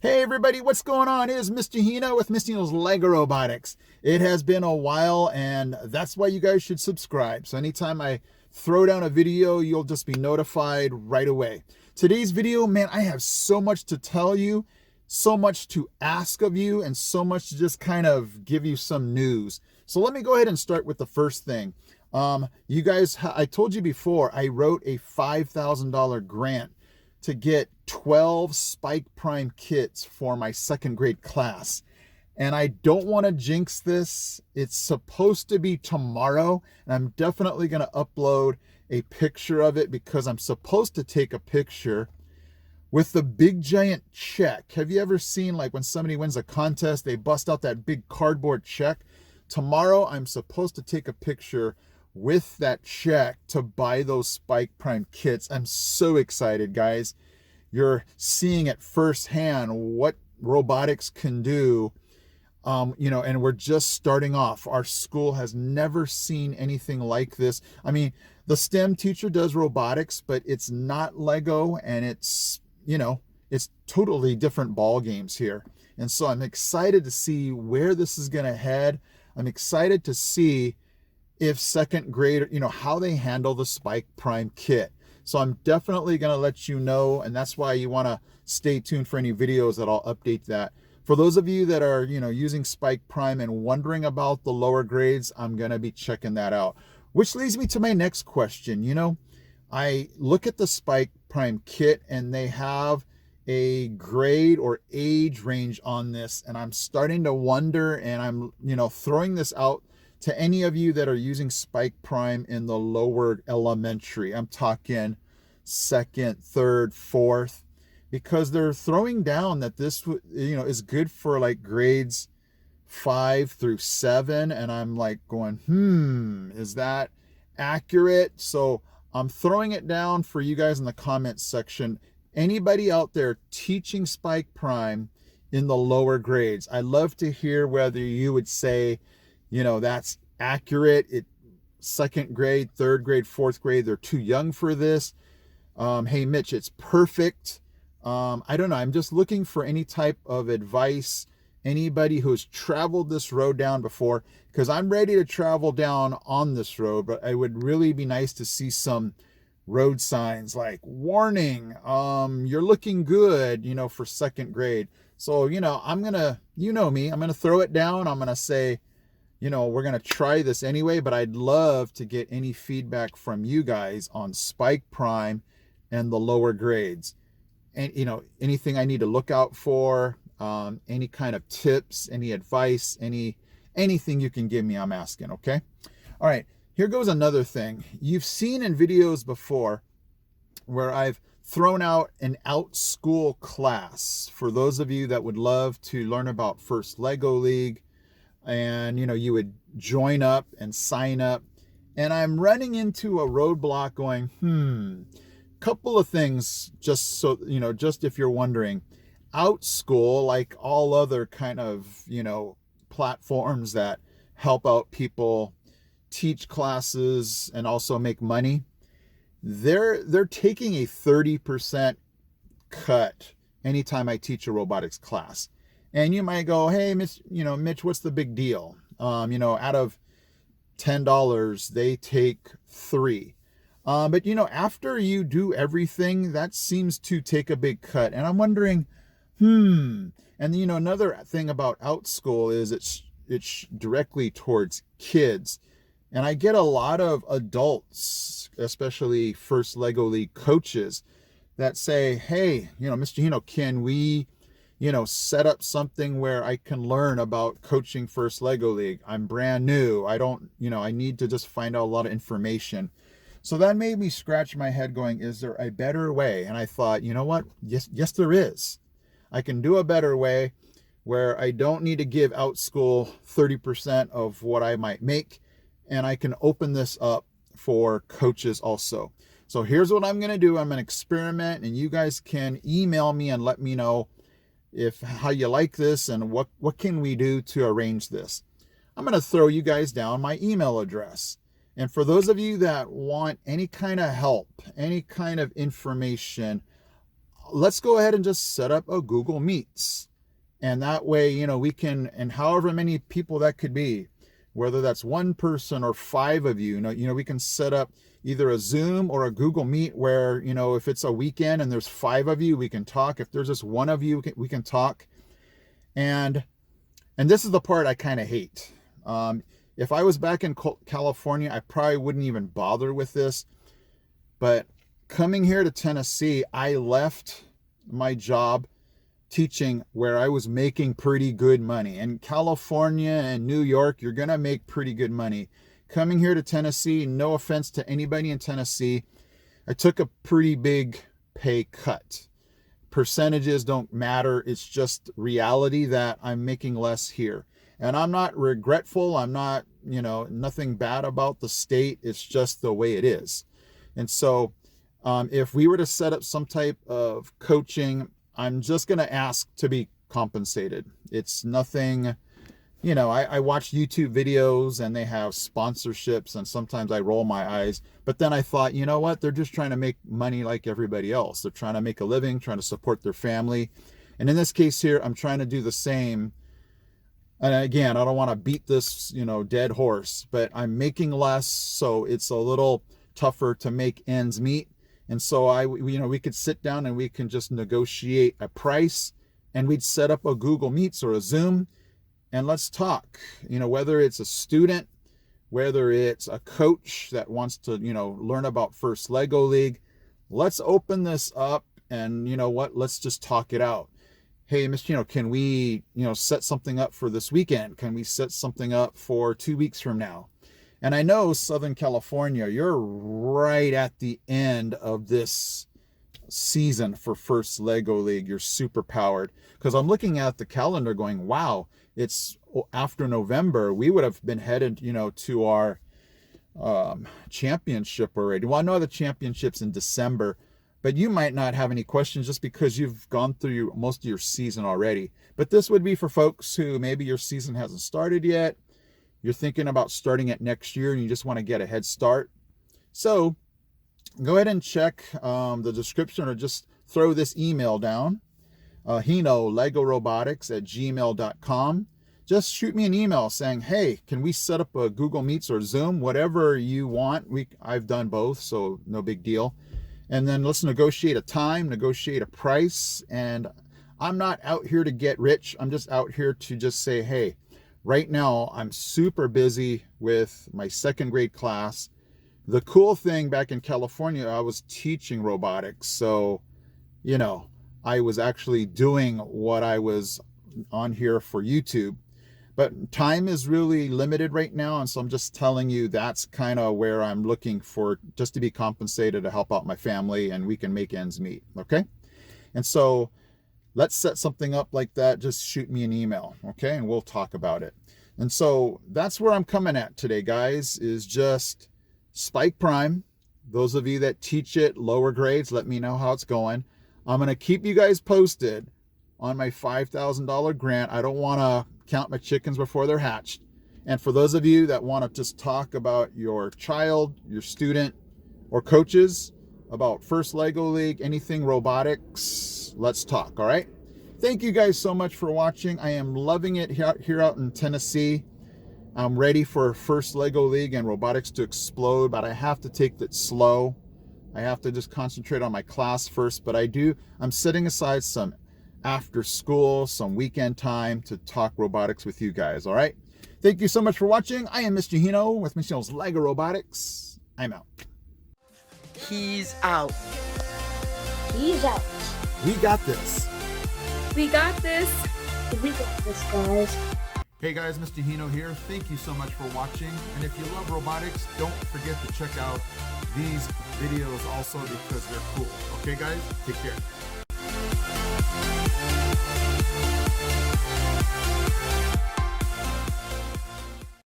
Hey everybody, what's going on? It is Mr. Hino with Mr. Hino's Lego Robotics. It has been a while and that's why you guys should subscribe. So anytime I throw down a video, you'll just be notified right away. Today's video, man, I have so much to tell you, so much to ask of you, and so much to just kind of give you some news. So let me go ahead and start with the first thing. You guys, I told you before, I wrote a $5,000 grant to get 12 Spike Prime kits for my second grade class. And I don't want to jinx this. It's supposed to be tomorrow, and I'm definitely going to upload a picture of it because I'm supposed to take a picture with the big giant check. Have you ever seen, like, when somebody wins a contest, they bust out that big cardboard check? Tomorrow, I'm supposed to take a picture with that check to buy those Spike Prime kits. I'm so excited, guys. You're seeing it firsthand what robotics can do. And we're just starting off. Our school has never seen anything like this. I mean, the STEM teacher does robotics, but it's not Lego, and it's totally different ball games here. And so I'm excited to see where this is going to head. I'm excited to see if second grade, how they handle the Spike Prime kit. So I'm definitely going to let you know, and that's why you want to stay tuned for any videos that I'll update that. For those of you that are, using Spike Prime and wondering about the lower grades, I'm going to be checking that out. Which leads me to my next question. I look at the Spike Prime kit and they have a grade or age range on this, and I'm starting to wonder, and I'm, throwing this out to any of you that are using Spike Prime in the lower elementary. I'm talking second, third, fourth, because they're throwing down that this, is good for like grades 5 through 7. And I'm like going, is that accurate? So I'm throwing it down for you guys in the comments section. Anybody out there teaching Spike Prime in the lower grades, I'd love to hear whether you would say, that's accurate. Second grade, third grade, fourth grade, they're too young for this. Hey, Mitch, it's perfect. I don't know. I'm just looking for any type of advice. Anybody who's traveled this road down before, because I'm ready to travel down on this road, but it would really be nice to see some road signs like warning, you're looking good, for second grade. So, I'm going to, me, I'm going to throw it down. I'm going to say, we're going to try this anyway, but I'd love to get any feedback from you guys on Spike Prime and the lower grades. And, anything I need to look out for, any kind of tips, any advice, anything you can give me, I'm asking, okay? All right, here goes another thing. You've seen in videos before where I've thrown out an out-school class for those of you that would love to learn about First Lego League. And, you would join up and sign up. And I'm running into a roadblock going, couple of things, just so, just if you're wondering. OutSchool, like all other kind of, platforms that help out people teach classes and also make money, they're taking a 30% cut anytime I teach a robotics class. And you might go, hey, Mitch, what's the big deal? Out of $10, they take 3. But after you do everything, that seems to take a big cut. And I'm wondering, and another thing about OutSchool is it's directly towards kids. And I get a lot of adults, especially First Lego League coaches, that say, hey, Mr. Hino, can we set up something where I can learn about coaching First Lego League? I'm brand new. I don't, I need to just find out a lot of information. So that made me scratch my head going, is there a better way? And I thought, you know what? Yes, there is. I can do a better way where I don't need to give OutSchool 30% of what I might make. And I can open this up for coaches also. So here's what I'm going to do. I'm going to experiment, and you guys can email me and let me know how you like this and what can we do to arrange this. I'm going to throw you guys down my email address. And for those of you that want any kind of help, any kind of information, let's go ahead and just set up a Google Meets. And that way, you know, we can, and however many people that could be, whether that's one person or 5 of you, you know, we can set up either a Zoom or a Google Meet where, you know, if it's a weekend and there's 5 of you, we can talk. If there's just one of you, we can talk. And this is the part I kind of hate. If I was back in California, I probably wouldn't even bother with this. But coming here to Tennessee, I left my job teaching where I was making pretty good money. In California and New York, you're going to make pretty good money. Coming here to Tennessee, no offense to anybody in Tennessee, I took a pretty big pay cut. Percentages don't matter. It's just reality that I'm making less here. And I'm not regretful. I'm not, you know, nothing bad about the state. It's just the way it is. And so if we were to set up some type of coaching, I'm just going to ask to be compensated. It's nothing, you know, I watch YouTube videos and they have sponsorships and sometimes I roll my eyes. But then I thought, you know what? They're just trying to make money like everybody else. They're trying to make a living, trying to support their family. And in this case here, I'm trying to do the same. And again, I don't want to beat this, you know, dead horse, but I'm making less. So it's a little tougher to make ends meet. And so you know, we could sit down and we can just negotiate a price and we'd set up a Google Meets or a Zoom and let's talk, you know, whether it's a student, whether it's a coach that wants to, you know, learn about First Lego League. Let's open this up and you know what, let's just talk it out. Hey, Mr. You know, can we, you know, set something up for this weekend? Can we set something up for 2 weeks from now? And I know Southern California, you're right at the end of this season for First Lego League. You're super powered. Because I'm looking at the calendar going, wow, it's after November. We would have been headed, you know, to our championship already. Well, I know the championship's in December, but you might not have any questions just because you've gone through most of your season already. But this would be for folks who maybe your season hasn't started yet. You're thinking about starting it next year and you just want to get a head start. So go ahead and check the description or just throw this email down. Hino legorobotics@gmail.com. Just shoot me an email saying, hey, can we set up a Google Meets or Zoom? Whatever you want. I've done both, so no big deal. And then let's negotiate a time, negotiate a price. And I'm not out here to get rich. I'm just out here to just say, hey, right now, I'm super busy with my 2nd grade class. The cool thing back in California, I was teaching robotics. So, you know, I was actually doing what I was on here for YouTube. But time is really limited right now. And so I'm just telling you that's kind of where I'm looking for just to be compensated to help out my family and we can make ends meet. Okay. And so let's set something up like that. Just shoot me an email, okay? And we'll talk about it. And so that's where I'm coming at today, guys, is just Spike Prime. Those of you that teach it, lower grades, let me know how it's going. I'm going to keep you guys posted on my $5,000 grant. I don't want to count my chickens before they're hatched. And for those of you that want to just talk about your child, your student, or coaches, about First Lego League, anything robotics, let's talk, all right? Thank you guys so much for watching. I am loving it here out in Tennessee. I'm ready for First Lego League and robotics to explode, but I have to take it slow. I have to just concentrate on my class first, but I'm setting aside some after school, some weekend time to talk robotics with you guys, all right? Thank you so much for watching. I am Mr. Hino with Mr. Hino's Lego Robotics. I'm out. He's out. He's out. We got this. We got this. We got this, guys. Hey guys, Mr. Hino here. Thank you so much for watching. And if you love robotics, don't forget to check out these videos also because they're cool. Okay guys, take care.